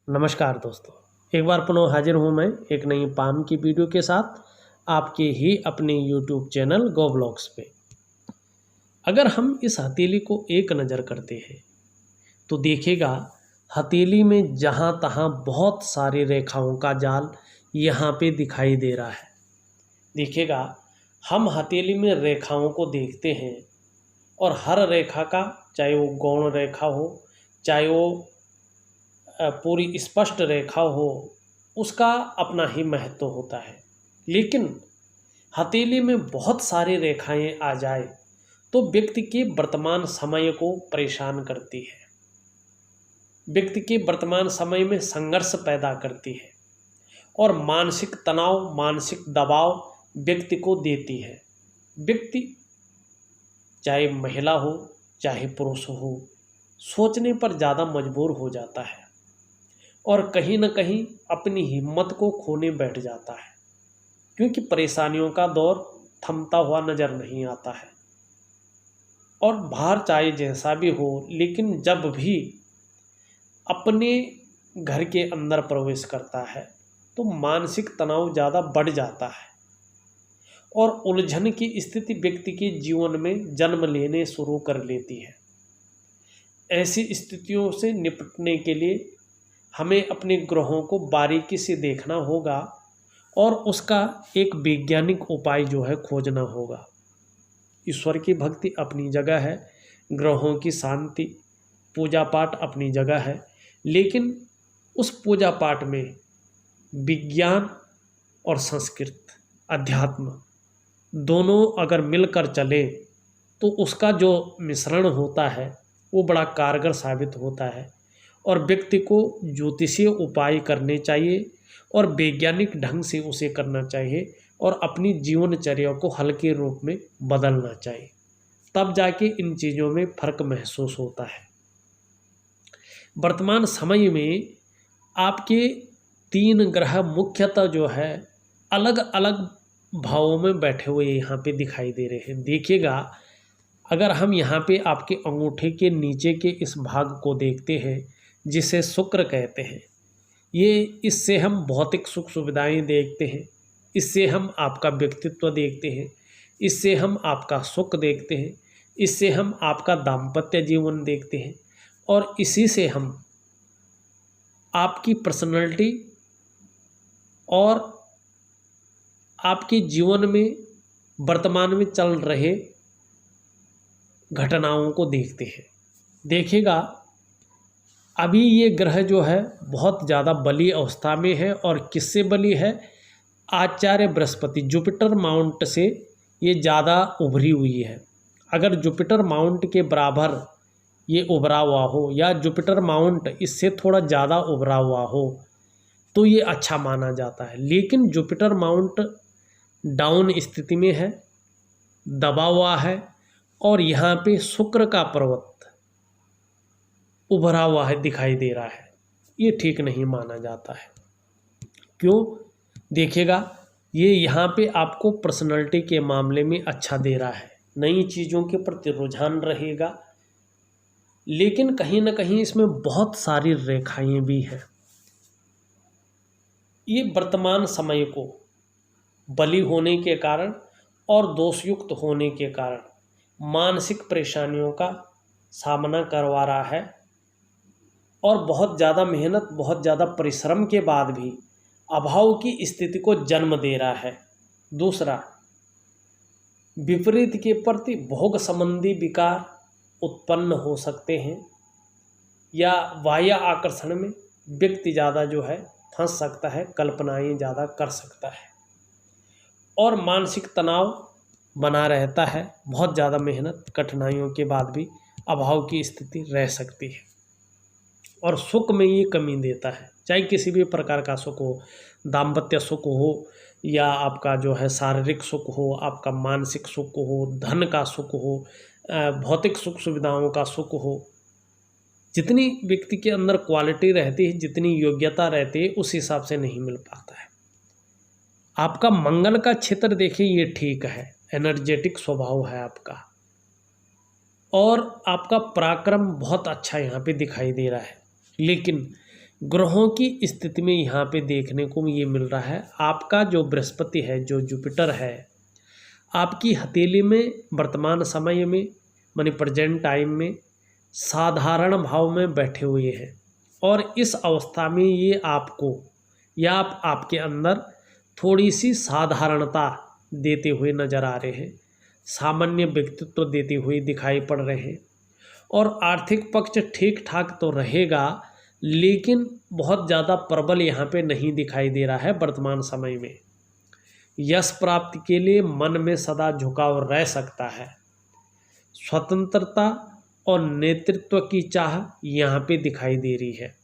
नमस्कार दोस्तों, एक बार पुनः हाजिर हूँ मैं एक नई पाम की वीडियो के साथ आपके ही अपने YouTube चैनल गो ब्लॉग्स पे। अगर हम इस हथेली को एक नज़र करते हैं तो देखिएगा हथेली में जहाँ तहाँ बहुत सारी रेखाओं का जाल यहाँ पे दिखाई दे रहा है। देखिएगा हम हथेली में रेखाओं को देखते हैं और हर रेखा का, चाहे वो गौण रेखा हो, चाहे वो पूरी स्पष्ट रेखा हो, उसका अपना ही महत्व होता है। लेकिन हथेली में बहुत सारी रेखाएं आ जाए तो व्यक्ति के वर्तमान समय को परेशान करती है, व्यक्ति के वर्तमान समय में संघर्ष पैदा करती है और मानसिक तनाव, मानसिक दबाव व्यक्ति को देती है। व्यक्ति चाहे महिला हो चाहे पुरुष हो, सोचने पर ज़्यादा मजबूर हो जाता है और कहीं न कहीं अपनी हिम्मत को खोने बैठ जाता है, क्योंकि परेशानियों का दौर थमता हुआ नज़र नहीं आता है। और बाहर चाहे जैसा भी हो, लेकिन जब भी अपने घर के अंदर प्रवेश करता है तो मानसिक तनाव ज़्यादा बढ़ जाता है और उलझन की स्थिति व्यक्ति के जीवन में जन्म लेने शुरू कर लेती है। ऐसी स्थितियों से निपटने के लिए हमें अपने ग्रहों को बारीकी से देखना होगा और उसका एक वैज्ञानिक उपाय जो है खोजना होगा। ईश्वर की भक्ति अपनी जगह है, ग्रहों की शांति, पूजा पाठ अपनी जगह है, लेकिन उस पूजा पाठ में विज्ञान और संस्कृत, अध्यात्म दोनों अगर मिलकर चले तो उसका जो मिश्रण होता है वो बड़ा कारगर साबित होता है। और व्यक्ति को ज्योतिषीय उपाय करने चाहिए और वैज्ञानिक ढंग से उसे करना चाहिए और अपनी जीवनचर्या को हल्के रूप में बदलना चाहिए, तब जाके इन चीज़ों में फ़र्क महसूस होता है। वर्तमान समय में आपके 3 ग्रह मुख्यतः जो है अलग अलग भावों में बैठे हुए यहाँ पे दिखाई दे रहे हैं। देखिएगा, अगर हम यहाँ पे आपके अंगूठे के नीचे के इस भाग को देखते हैं जिसे शुक्र कहते हैं, ये इससे हम भौतिक सुख सुविधाएं देखते हैं, इससे हम आपका व्यक्तित्व देखते हैं, इससे हम आपका सुख देखते हैं, इससे हम आपका दाम्पत्य जीवन देखते हैं और इसी से हम आपकी पर्सनालिटी और आपके जीवन में वर्तमान में चल रहे घटनाओं को देखते हैं। देखिएगा, अभी ये ग्रह जो है बहुत ज़्यादा बली अवस्था में है और किससे बली है? आचार्य बृहस्पति, जुपिटर माउंट से ये ज़्यादा उभरी हुई है। अगर जुपिटर माउंट के बराबर ये उभरा हुआ हो या जुपिटर माउंट इससे थोड़ा ज़्यादा उभरा हुआ हो तो ये अच्छा माना जाता है। लेकिन जुपिटर माउंट डाउन स्थिति में है, दबा हुआ है और यहाँ पे शुक्र का पर्वत उभरा हुआ है, दिखाई दे रहा है। ये ठीक नहीं माना जाता है। क्यों? देखिएगा, ये यहाँ पे आपको पर्सनालिटी के मामले में अच्छा दे रहा है, नई चीज़ों के प्रति रुझान रहेगा, लेकिन कहीं ना कहीं इसमें बहुत सारी रेखाएं भी हैं। ये वर्तमान समय को बली होने के कारण और दोषयुक्त होने के कारण मानसिक परेशानियों का सामना करवा रहा है और बहुत ज़्यादा मेहनत, बहुत ज़्यादा परिश्रम के बाद भी अभाव की स्थिति को जन्म दे रहा है। दूसरा, विपरीत के प्रति भोग संबंधी विकार उत्पन्न हो सकते हैं या बाह्य आकर्षण में व्यक्ति ज़्यादा जो है फंस सकता है, कल्पनाएं ज़्यादा कर सकता है और मानसिक तनाव बना रहता है। बहुत ज़्यादा मेहनत, कठिनाइयों के बाद भी अभाव की स्थिति रह सकती है और सुख में ये कमी देता है, चाहे किसी भी प्रकार का सुख हो, दाम्पत्य सुख हो या आपका जो है शारीरिक सुख हो, आपका मानसिक सुख हो, धन का सुख हो, भौतिक सुख सुविधाओं का सुख हो। जितनी व्यक्ति के अंदर क्वालिटी रहती है, जितनी योग्यता रहती है, उस हिसाब से नहीं मिल पाता है। आपका मंगल का क्षेत्र देखिए, ये ठीक है, एनर्जेटिक स्वभाव है आपका और आपका पराक्रम बहुत अच्छा यहाँ पे दिखाई दे रहा है। लेकिन ग्रहों की स्थिति में यहाँ पे देखने को ये मिल रहा है, आपका जो बृहस्पति है, जो जुपिटर है, आपकी हथेली में वर्तमान समय में माने प्रेजेंट टाइम में साधारण भाव में बैठे हुए हैं। और इस अवस्था में ये आपको या आपके अंदर थोड़ी सी साधारणता देते हुए नजर आ रहे हैं, सामान्य व्यक्तित्व देते हुए दिखाई पड़ रहे हैं। और आर्थिक पक्ष ठीक ठाक तो रहेगा, लेकिन बहुत ज़्यादा प्रबल यहाँ पे नहीं दिखाई दे रहा है वर्तमान समय में। यश प्राप्ति के लिए मन में सदा झुकाव रह सकता है। स्वतंत्रता और नेतृत्व की चाह यहाँ पे दिखाई दे रही है,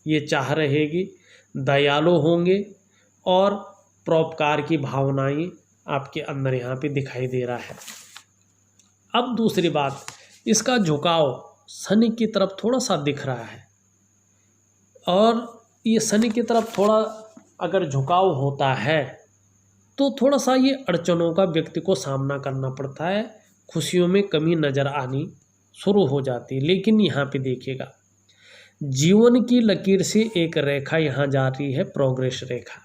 ये चाह रहेगी। दयालु होंगे और परोपकार की भावनाएं आपके अंदर यहाँ पे दिखाई दे रहा है। अब दूसरी बात, इसका झुकाव शनि की तरफ थोड़ा सा दिख रहा है, और ये शनि की तरफ थोड़ा अगर झुकाव होता है तो थोड़ा सा ये अड़चनों का व्यक्ति को सामना करना पड़ता है, खुशियों में कमी नज़र आनी शुरू हो जाती है। लेकिन यहाँ पे देखिएगा, जीवन की लकीर से एक रेखा यहाँ जा रही है, प्रोग्रेस रेखा।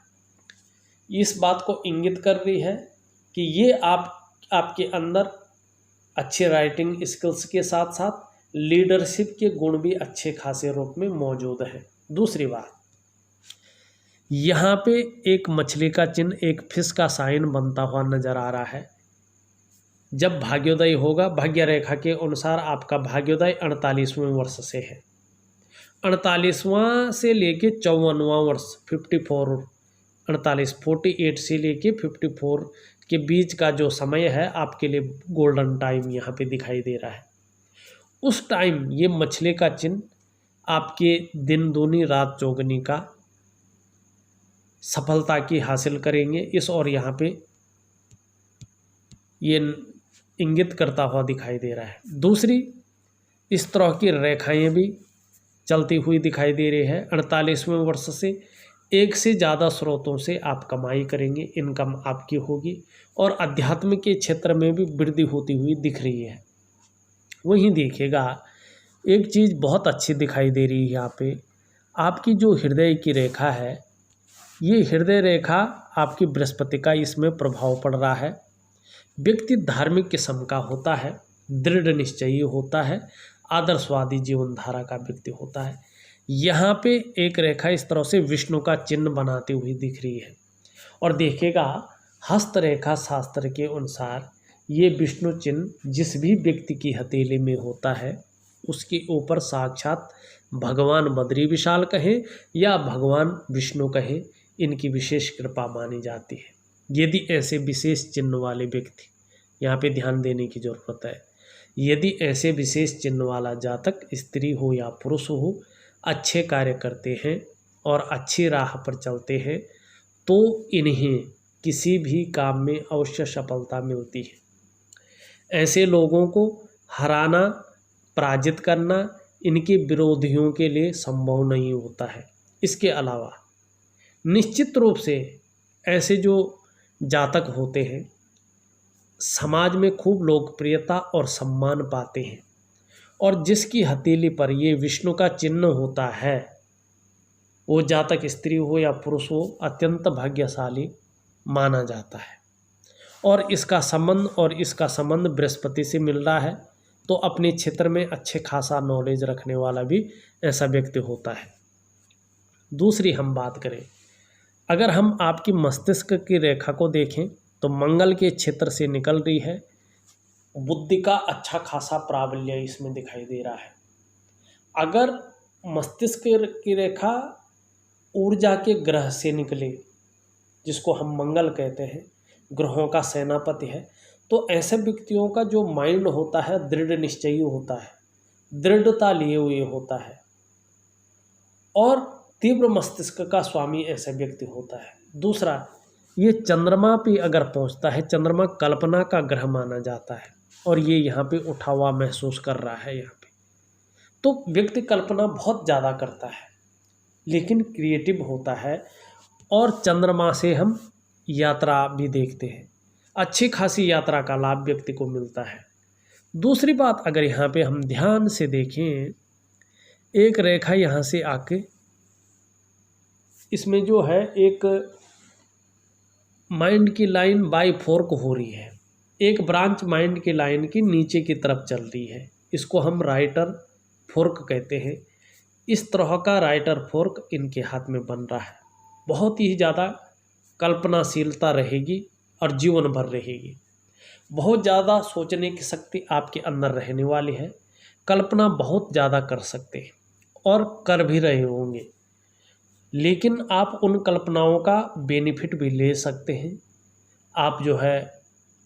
इस बात को इंगित कर रही है कि ये आपके अंदर अच्छे राइटिंग स्किल्स के साथ साथ लीडरशिप के गुण भी अच्छे खासे रूप में मौजूद हैं। दूसरी बात, यहाँ पे एक मछली का चिन्ह, एक फिश का साइन बनता हुआ नजर आ रहा है। जब भाग्योदय होगा, भाग्य रेखा के अनुसार आपका भाग्योदय 48वें वर्ष से है। 48वां से लेके 54वां वर्ष 48 से लेके 54 के बीच का जो समय है आपके लिए गोल्डन टाइम यहाँ पे दिखाई दे रहा है। उस टाइम ये मछली का चिन्ह आपके दिन दूनी रात चौगनी का सफलता की हासिल करेंगे। इस और यहाँ पे ये इंगित करता हुआ दिखाई दे रहा है। दूसरी, इस तरह की रेखाएं भी चलती हुई दिखाई दे रही है। 48वें वर्ष से एक से ज़्यादा स्रोतों से आप कमाई करेंगे, इनकम आपकी होगी, और अध्यात्म के क्षेत्र में भी वृद्धि होती हुई दिख रही है। वहीं देखिएगा, एक चीज़ बहुत अच्छी दिखाई दे रही है यहाँ पे, आपकी जो हृदय की रेखा है, ये हृदय रेखा आपकी बृहस्पति का इसमें प्रभाव पड़ रहा है। व्यक्ति धार्मिक किस्म का होता है, दृढ़ निश्चयी होता है, आदर्शवादी जीवन धारा का व्यक्ति होता है। यहाँ पे एक रेखा इस तरह से विष्णु का चिन्ह बनाती हुई दिख रही है। और देखिएगा, हस्त रेखा शास्त्र के अनुसार ये विष्णु चिन्ह जिस भी व्यक्ति की हथेली में होता है, उसके ऊपर साक्षात भगवान बद्री विशाल कहें या भगवान विष्णु कहें, इनकी विशेष कृपा मानी जाती है। यदि ऐसे विशेष चिन्ह वाले व्यक्ति, यहाँ पे ध्यान देने की जरूरत है, यदि ऐसे विशेष चिन्ह वाला जातक स्त्री हो या पुरुष हो, अच्छे कार्य करते हैं और अच्छी राह पर चलते हैं, तो इन्हें किसी भी काम में अवश्य सफलता मिलती है। ऐसे लोगों को हराना, पराजित करना इनके विरोधियों के लिए संभव नहीं होता है। इसके अलावा निश्चित रूप से ऐसे जो जातक होते हैं समाज में खूब लोकप्रियता और सम्मान पाते हैं, और जिसकी हथेली पर ये विष्णु का चिन्ह होता है, वो जातक स्त्री हो या पुरुष हो, अत्यंत भाग्यशाली माना जाता है। और इसका संबंध बृहस्पति से मिल रहा है, तो अपने क्षेत्र में अच्छे खासा नॉलेज रखने वाला भी ऐसा व्यक्ति होता है। दूसरी हम बात करें, अगर हम आपकी मस्तिष्क की रेखा को देखें तो मंगल के क्षेत्र से निकल रही है। बुद्धि का अच्छा खासा प्राबल्य इसमें दिखाई दे रहा है। अगर मस्तिष्क की रेखा ऊर्जा के ग्रह से निकले, जिसको हम मंगल कहते हैं, ग्रहों का सेनापति है, तो ऐसे व्यक्तियों का जो माइंड होता है दृढ़ निश्चयी होता है, दृढ़ता लिए हुए होता है, और तीव्र मस्तिष्क का स्वामी ऐसा व्यक्ति होता है। दूसरा, ये चंद्रमा पे अगर पहुंचता है, चंद्रमा कल्पना का ग्रह माना जाता है, और ये यहाँ पे उठा हुआ महसूस कर रहा है यहाँ पे, तो व्यक्ति कल्पना बहुत ज़्यादा करता है लेकिन क्रिएटिव होता है। और चंद्रमा से हम यात्रा भी देखते हैं, अच्छी खासी यात्रा का लाभ व्यक्ति को मिलता है। दूसरी बात, अगर यहाँ पे हम ध्यान से देखें, एक रेखा यहाँ से आके इसमें जो है एक माइंड की लाइन बाई फोर्क हो रही है, एक ब्रांच माइंड की लाइन की नीचे की तरफ चल रही है, इसको हम राइटर फोर्क कहते हैं। इस तरह का राइटर फोर्क इनके हाथ में बन रहा है। बहुत ही ज़्यादा कल्पनाशीलता रहेगी और जीवन भर रहेगी। बहुत ज़्यादा सोचने की शक्ति आपके अंदर रहने वाली है। कल्पना बहुत ज़्यादा कर सकते हैं और कर भी रहे होंगे, लेकिन आप उन कल्पनाओं का बेनिफिट भी ले सकते हैं। आप जो है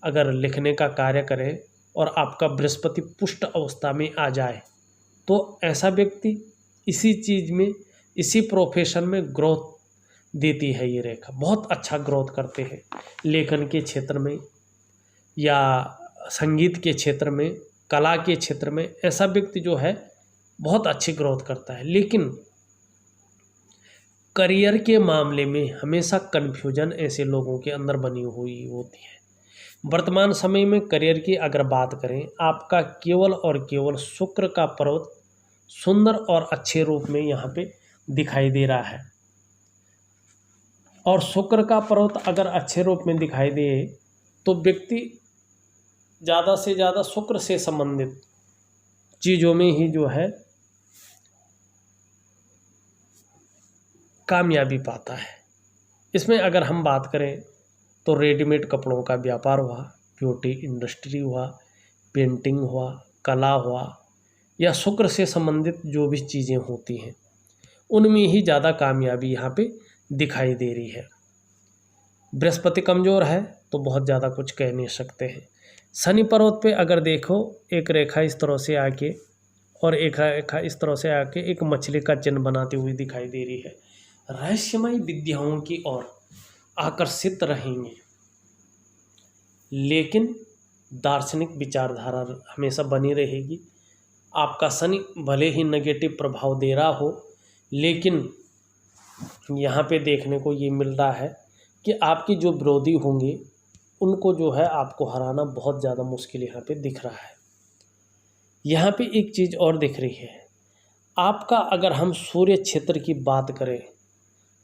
अगर लिखने का कार्य करें और आपका बृहस्पति पुष्ट अवस्था में आ जाए तो ऐसा व्यक्ति इसी चीज़ में, इसी प्रोफेशन में ग्रोथ देती है। ये रेखा बहुत अच्छा ग्रोथ करते हैं लेखन के क्षेत्र में या संगीत के क्षेत्र में, कला के क्षेत्र में। ऐसा व्यक्ति जो है बहुत अच्छी ग्रोथ करता है। लेकिन करियर के मामले में हमेशा कन्फ्यूजन ऐसे लोगों के अंदर बनी हुई होती है। वर्तमान समय में करियर की अगर बात करें, आपका केवल और केवल शुक्र का पर्वत सुंदर और अच्छे रूप में यहाँ पे दिखाई दे रहा है। और शुक्र का पर्वत अगर अच्छे रूप में दिखाई दे तो व्यक्ति ज़्यादा से ज़्यादा शुक्र से संबंधित चीज़ों में ही जो है कामयाबी पाता है। इसमें अगर हम बात करें तो रेडीमेड कपड़ों का व्यापार हुआ, ब्यूटी इंडस्ट्री हुआ, पेंटिंग हुआ, कला हुआ, या शुक्र से संबंधित जो भी चीज़ें होती हैं उनमें ही ज़्यादा कामयाबी यहाँ पे दिखाई दे रही है। बृहस्पति कमज़ोर है तो बहुत ज़्यादा कुछ कह नहीं सकते हैं। शनि पर्वत पे अगर देखो, एक रेखा इस तरह से आके और एक रेखा इस तरह से आके एक मछली का चिन्ह बनाती हुई दिखाई दे रही है। रहस्यमय विद्याओं की ओर आकर्षित रहेंगे, लेकिन दार्शनिक विचारधारा हमेशा बनी रहेगी। आपका शनि भले ही नेगेटिव प्रभाव दे रहा हो, लेकिन यहाँ पे देखने को ये मिल रहा है कि आपके जो विरोधी होंगे उनको जो है आपको हराना बहुत ज़्यादा मुश्किल यहाँ पे दिख रहा है। यहाँ पे एक चीज़ और दिख रही है, आपका अगर हम सूर्य क्षेत्र की बात करें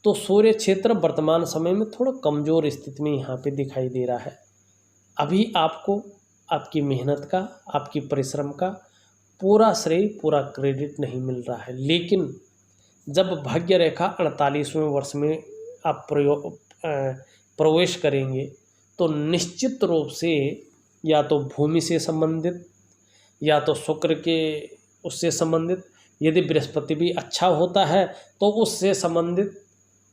तो सूर्य क्षेत्र वर्तमान समय में थोड़ा कमज़ोर स्थिति में यहाँ पे दिखाई दे रहा है। अभी आपको आपकी मेहनत का, आपकी परिश्रम का पूरा श्रेय, पूरा क्रेडिट नहीं मिल रहा है। लेकिन जब भाग्य रेखा 48वें वर्ष में आप प्रवेश करेंगे तो निश्चित रूप से या तो भूमि से संबंधित या तो शुक्र के उससे संबंधित, यदि बृहस्पति भी अच्छा होता है तो उससे संबंधित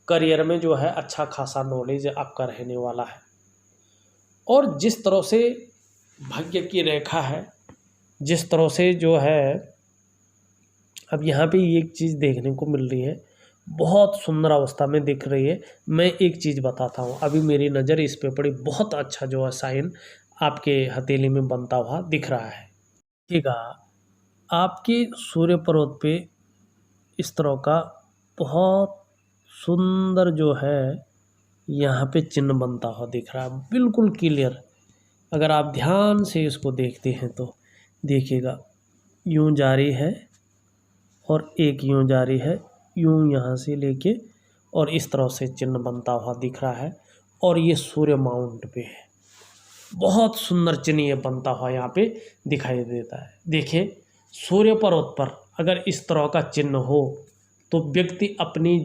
करियर में जो है अच्छा खासा नॉलेज आपका रहने वाला है। और जिस तरह से भाग्य की रेखा है, जिस तरह से जो है अब यहाँ पे एक चीज़ देखने को मिल रही है, बहुत सुंदर अवस्था में दिख रही है। मैं एक चीज़ बताता हूँ, अभी मेरी नज़र इस पे पड़ी, बहुत अच्छा जो है साइन आपके हथेली में बनता हुआ दिख रहा है। देखिएगा, आपके सूर्य पर्वत पे इस तरह का बहुत सुंदर जो है यहाँ पे चिन्ह बनता हुआ दिख रहा है, बिल्कुल क्लियर। अगर आप ध्यान से इसको देखते हैं तो देखिएगा, यूं जारी है और एक यूं जारी है, यूं यहाँ से लेके और इस तरह से चिन्ह बनता हुआ दिख रहा है। और ये सूर्य माउंट पे है, बहुत सुंदर चिन्ह ये बनता हुआ यहाँ पे दिखाई देता है। देखिए, सूर्य पर्वत पर अगर इस तरह का चिन्ह हो तो व्यक्ति अपनी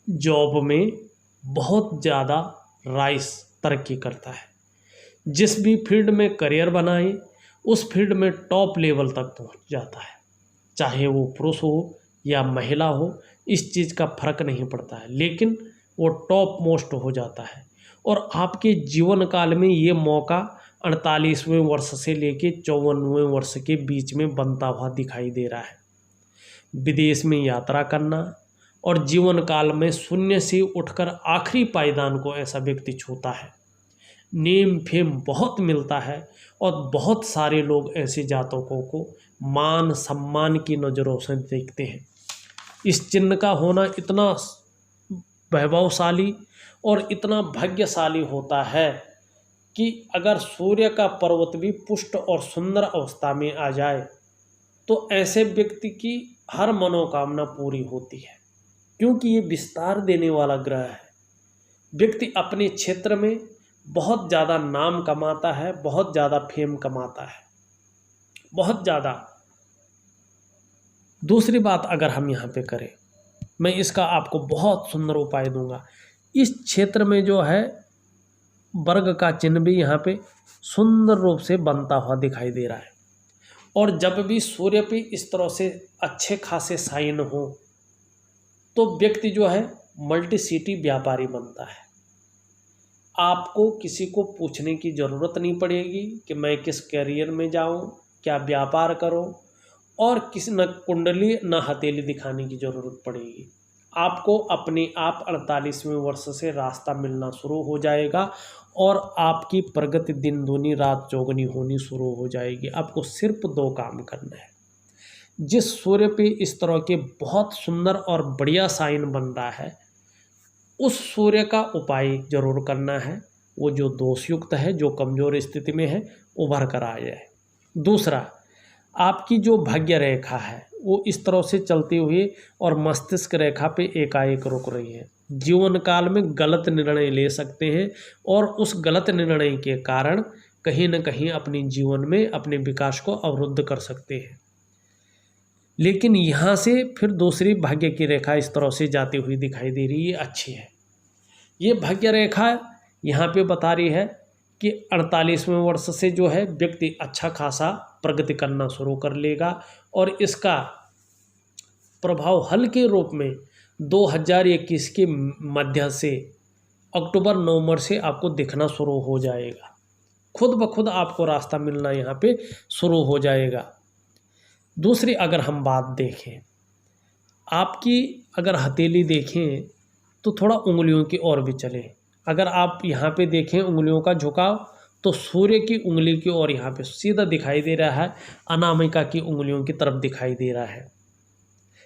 जॉब में बहुत ज़्यादा राइस तरक्की करता है। जिस भी फील्ड में करियर बनाए उस फील्ड में टॉप लेवल तक पहुंच जाता है, चाहे वो पुरुष हो या महिला हो, इस चीज़ का फर्क नहीं पड़ता है, लेकिन वो टॉप मोस्ट हो जाता है। और आपके जीवन काल में ये मौका 48वें वर्ष से लेके 54वें वर्ष के बीच में बनता हुआ दिखाई दे रहा है। विदेश में यात्रा करना और जीवन काल में शून्य से उठकर आखिरी पायदान को ऐसा व्यक्ति छूता है। नेम फेम बहुत मिलता है और बहुत सारे लोग ऐसे जातकों को मान सम्मान की नज़रों से देखते हैं। इस चिन्ह का होना इतना वैभवशाली और इतना भाग्यशाली होता है कि अगर सूर्य का पर्वत भी पुष्ट और सुंदर अवस्था में आ जाए तो ऐसे व्यक्ति की हर मनोकामना पूरी होती है। क्योंकि ये विस्तार देने वाला ग्रह है। व्यक्ति अपने क्षेत्र में बहुत ज़्यादा नाम कमाता है, बहुत ज़्यादा फेम कमाता है, बहुत ज़्यादा। दूसरी बात अगर हम यहाँ पे करें, मैं इसका आपको बहुत सुंदर उपाय दूंगा। इस क्षेत्र में जो है वर्ग का चिन्ह भी यहाँ पे सुंदर रूप से बनता हुआ दिखाई दे रहा है। और जब भी सूर्य पे इस तरह से अच्छे खासे साइन हो तो व्यक्ति जो है मल्टी सिटी व्यापारी बनता है। आपको किसी को पूछने की ज़रूरत नहीं पड़ेगी कि मैं किस करियर में जाऊं, क्या व्यापार करूं, और किसी न कुंडली न हथेली दिखाने की ज़रूरत पड़ेगी। आपको अपने आप 48वें वर्ष से रास्ता मिलना शुरू हो जाएगा और आपकी प्रगति दिन दूनी रात चौगुनी होनी शुरू हो जाएगी। आपको सिर्फ 2 काम करना है। जिस सूर्य पे इस तरह के बहुत सुंदर और बढ़िया साइन बन रहा है, उस सूर्य का उपाय जरूर करना है। वो जो दोषयुक्त है, जो कमज़ोर स्थिति में है, उभर कर आ जाए। दूसरा, आपकी जो भाग्य रेखा है वो इस तरह से चलती हुई और मस्तिष्क रेखा पे एकाएक रुक रही है। जीवन काल में गलत निर्णय ले सकते हैं और उस गलत निर्णय के कारण कहीं न कहीं अपने जीवन में अपने विकास को अवरुद्ध कर सकते हैं। लेकिन यहाँ से फिर दूसरी भाग्य की रेखा इस तरह से जाती हुई दिखाई दे रही है, अच्छी है। ये भाग्य रेखा यहाँ पे बता रही है कि 48वें वर्ष से जो है व्यक्ति अच्छा खासा प्रगति करना शुरू कर लेगा और इसका प्रभाव हल्के रूप में 2021 के मध्य से अक्टूबर नवंबर से आपको दिखना शुरू हो जाएगा। खुद ब खुद आपको रास्ता मिलना यहाँ पे शुरू हो जाएगा। दूसरी अगर हम बात देखें, आपकी अगर हथेली देखें तो थोड़ा उंगलियों की ओर भी चले। अगर आप यहाँ पे देखें उंगलियों का झुकाव तो सूर्य की उंगली की ओर यहाँ पे सीधा दिखाई दे रहा है, अनामिका की उंगलियों की तरफ दिखाई दे रहा है।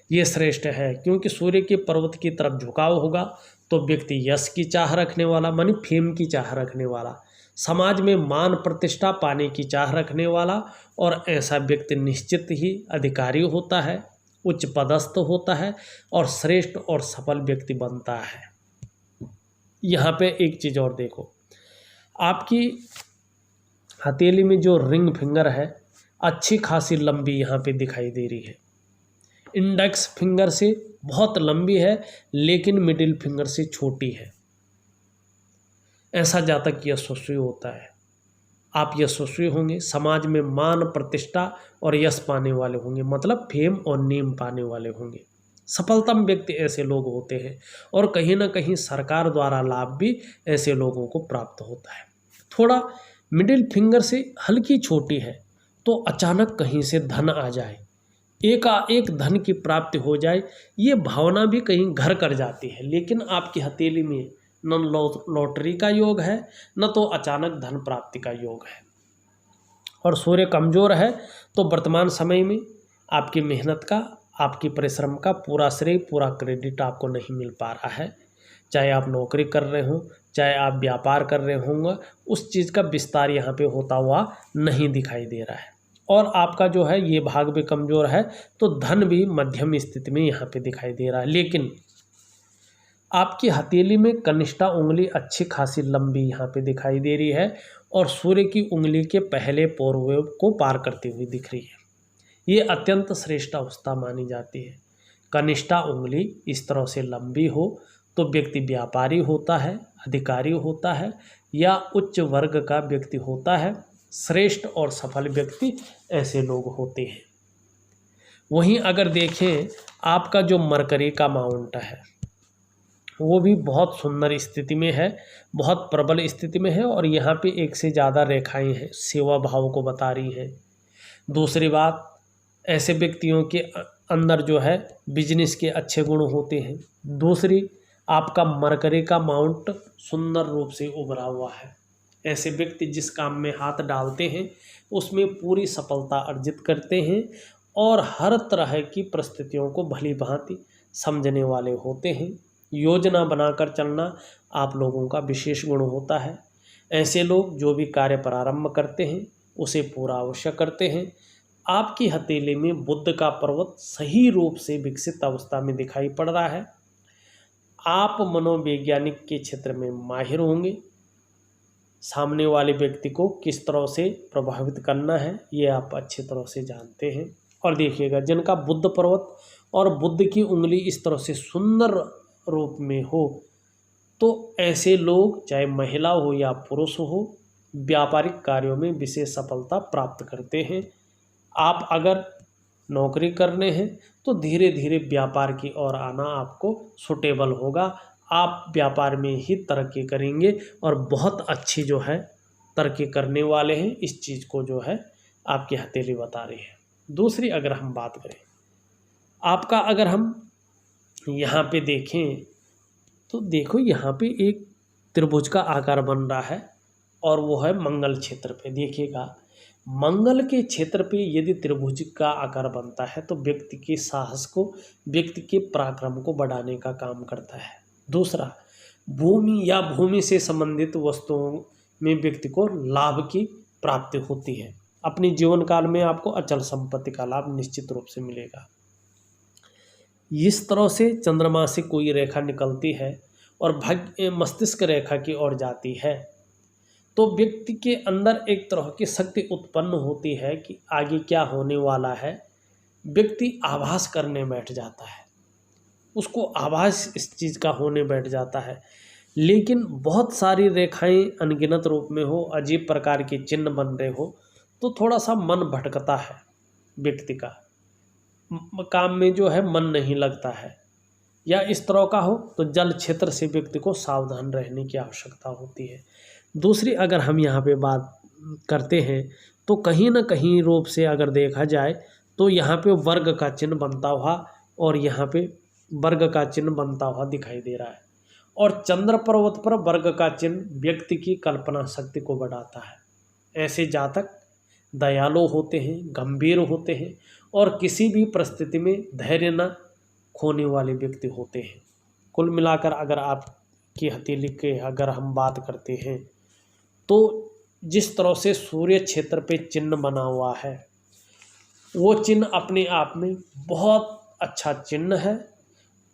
ये श्रेष्ठ है क्योंकि सूर्य के पर्वत की तरफ झुकाव होगा तो व्यक्ति यश की चाह रखने वाला, मानी फेम की चाह रखने वाला, समाज में मान प्रतिष्ठा पाने की चाह रखने वाला, और ऐसा व्यक्ति निश्चित ही अधिकारी होता है, उच्च पदस्थ होता है और श्रेष्ठ और सफल व्यक्ति बनता है। यहाँ पे एक चीज़ और देखो, आपकी हथेली में जो रिंग फिंगर है अच्छी खासी लंबी यहाँ पे दिखाई दे रही है। इंडेक्स फिंगर से बहुत लंबी है लेकिन मिडिल फिंगर से छोटी है। ऐसा जातक यशस्वी होता है। आप यशस्वी होंगे, समाज में मान प्रतिष्ठा और यश पाने वाले होंगे, मतलब फेम और नेम पाने वाले होंगे। सफलतम व्यक्ति ऐसे लोग होते हैं और कहीं ना कहीं सरकार द्वारा लाभ भी ऐसे लोगों को प्राप्त होता है। थोड़ा मिडिल फिंगर से हल्की छोटी है तो अचानक कहीं से धन आ जाए, एकाएक धन की प्राप्ति हो जाए, ये भावना भी कहीं घर कर जाती है। लेकिन आपकी हथेली में न लॉटरी का योग है न तो अचानक धन प्राप्ति का योग है। और सूर्य कमज़ोर है तो वर्तमान समय में आपकी मेहनत का, आपकी परिश्रम का पूरा श्रेय, पूरा क्रेडिट आपको नहीं मिल पा रहा है। चाहे आप नौकरी कर रहे हों, चाहे आप व्यापार कर रहे होंगे, उस चीज़ का विस्तार यहाँ पे होता हुआ नहीं दिखाई दे रहा है। और आपका जो है ये भाग भी कमज़ोर है तो धन भी मध्यम स्थिति में यहाँ पे दिखाई दे रहा है। लेकिन आपकी हथेली में कनिष्ठा उंगली अच्छी खासी लंबी यहाँ पे दिखाई दे रही है और सूर्य की उंगली के पहले पोरवेव को पार करती हुई दिख रही है। ये अत्यंत श्रेष्ठ अवस्था मानी जाती है। कनिष्ठा उंगली इस तरह से लंबी हो तो व्यक्ति व्यापारी होता है, अधिकारी होता है या उच्च वर्ग का व्यक्ति होता है। श्रेष्ठ और सफल व्यक्ति ऐसे लोग होते हैं। वहीं अगर देखें आपका जो मरकरी का माउंट है वो भी बहुत सुंदर स्थिति में है, बहुत प्रबल स्थिति में है और यहाँ पे एक से ज़्यादा रेखाएं हैं, सेवा भाव को बता रही हैं। दूसरी बात, ऐसे व्यक्तियों के अंदर जो है बिजनेस के अच्छे गुण होते हैं। दूसरी, आपका मरकरी का माउंट सुंदर रूप से उभरा हुआ है। ऐसे व्यक्ति जिस काम में हाथ डालते हैं उसमें पूरी सफलता अर्जित करते हैं और हर तरह की परिस्थितियों को भली भांति समझने वाले होते हैं। योजना बनाकर चलना आप लोगों का विशेष गुण होता है। ऐसे लोग जो भी कार्य प्रारंभ करते हैं उसे पूरा अवश्य करते हैं। आपकी हथेली में बुध का पर्वत सही रूप से विकसित अवस्था में दिखाई पड़ रहा है। आप मनोवैज्ञानिक के क्षेत्र में माहिर होंगे। सामने वाले व्यक्ति को किस तरह से प्रभावित करना है ये आप अच्छी तरह से जानते हैं। और देखिएगा, जिनका बुद्ध पर्वत और बुद्ध की उंगली इस तरह से सुंदर रूप में हो, तो ऐसे लोग चाहे महिला हो या पुरुष हो, व्यापारिक कार्यों में विशेष सफलता प्राप्त करते हैं। आप अगर नौकरी करने हैं तो धीरे धीरे व्यापार की ओर आना आपको सुटेबल होगा। आप व्यापार में ही तरक्की करेंगे और बहुत अच्छी जो है तरक्की करने वाले हैं। इस चीज़ को जो है आपकी हथेली बता रही है। दूसरी अगर हम बात करें आपका, अगर हम यहाँ पे देखें तो देखो यहाँ पे एक त्रिभुज का आकार बन रहा है और वो है मंगल क्षेत्र पे। देखिएगा, मंगल के क्षेत्र पे यदि त्रिभुज का आकार बनता है तो व्यक्ति के साहस को, व्यक्ति के पराक्रम को बढ़ाने का काम करता है। दूसरा, भूमि या भूमि से संबंधित वस्तुओं में व्यक्ति को लाभ की प्राप्ति होती है। अपने जीवन काल में आपको अचल संपत्ति का लाभ निश्चित रूप से मिलेगा। इस तरह से चंद्रमा से कोई रेखा निकलती है और भाग्य मस्तिष्क रेखा की ओर जाती है तो व्यक्ति के अंदर एक तरह की शक्ति उत्पन्न होती है कि आगे क्या होने वाला है। व्यक्ति आभास करने बैठ जाता है, उसको आभास इस चीज़ का होने बैठ जाता है। लेकिन बहुत सारी रेखाएं अनगिनत रूप में हो, अजीब प्रकार के चिन्ह बन रहे हो तो थोड़ा सा मन भटकता है, व्यक्ति का काम में जो है मन नहीं लगता है, या इस तरह का हो तो जल क्षेत्र से व्यक्ति को सावधान रहने की आवश्यकता होती है। दूसरी अगर हम यहाँ पे बात करते हैं तो कहीं ना कहीं रूप से अगर देखा जाए तो यहाँ पे वर्ग का चिन्ह बनता हुआ और यहाँ पे वर्ग का चिन्ह बनता हुआ दिखाई दे रहा है। और चंद्र पर्वत पर वर्ग का चिन्ह व्यक्ति की कल्पना शक्ति को बढ़ाता है। ऐसे जातक दयालु होते हैं, गंभीर होते हैं और किसी भी परिस्थिति में धैर्य न खोने वाले व्यक्ति होते हैं। कुल मिलाकर अगर आपकी हथेली के अगर हम बात करते हैं तो जिस तरह से सूर्य क्षेत्र पे चिन्ह बना हुआ है वो चिन्ह अपने आप में बहुत अच्छा चिन्ह है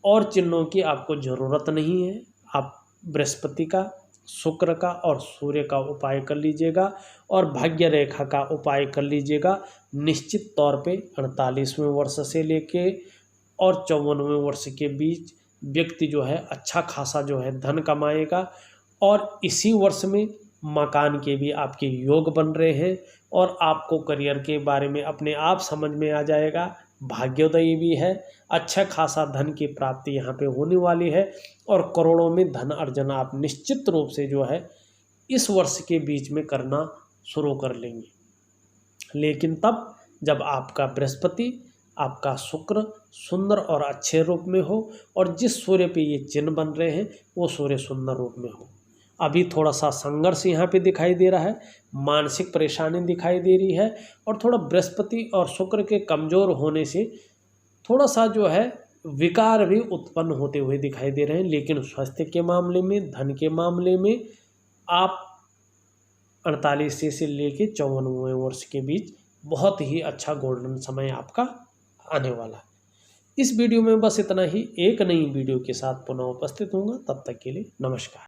और चिन्हों की आपको ज़रूरत नहीं है। आप बृहस्पति का, शुक्र का और सूर्य का उपाय कर लीजिएगा और भाग्य रेखा का उपाय कर लीजिएगा। निश्चित तौर पे 48वें वर्ष से लेके और 54वें वर्ष के बीच व्यक्ति जो है अच्छा खासा जो है धन कमाएगा और इसी वर्ष में मकान के भी आपके योग बन रहे हैं और आपको करियर के बारे में अपने आप समझ में आ जाएगा। भाग्योदय भी है, अच्छा खासा धन की प्राप्ति यहाँ पे होने वाली है और करोड़ों में धन अर्जन आप निश्चित रूप से जो है इस वर्ष के बीच में करना शुरू कर लेंगे। लेकिन तब जब आपका बृहस्पति, आपका शुक्र सुंदर और अच्छे रूप में हो और जिस सूर्य पे ये चिन्ह बन रहे हैं वो सूर्य सुंदर रूप में हो। अभी थोड़ा सा संघर्ष यहाँ पे दिखाई दे रहा है, मानसिक परेशानी दिखाई दे रही है और थोड़ा बृहस्पति और शुक्र के कमज़ोर होने से थोड़ा सा जो है विकार भी उत्पन्न होते हुए दिखाई दे रहे हैं। लेकिन स्वास्थ्य के मामले में, धन के मामले में आप 48 से लेके 54वें वर्ष के बीच बहुत ही अच्छा गोल्डन समय आपका आने वाला है। इस वीडियो में बस इतना ही। एक नई वीडियो के साथ पुनः उपस्थित होऊंगा, तब तक के लिए नमस्कार।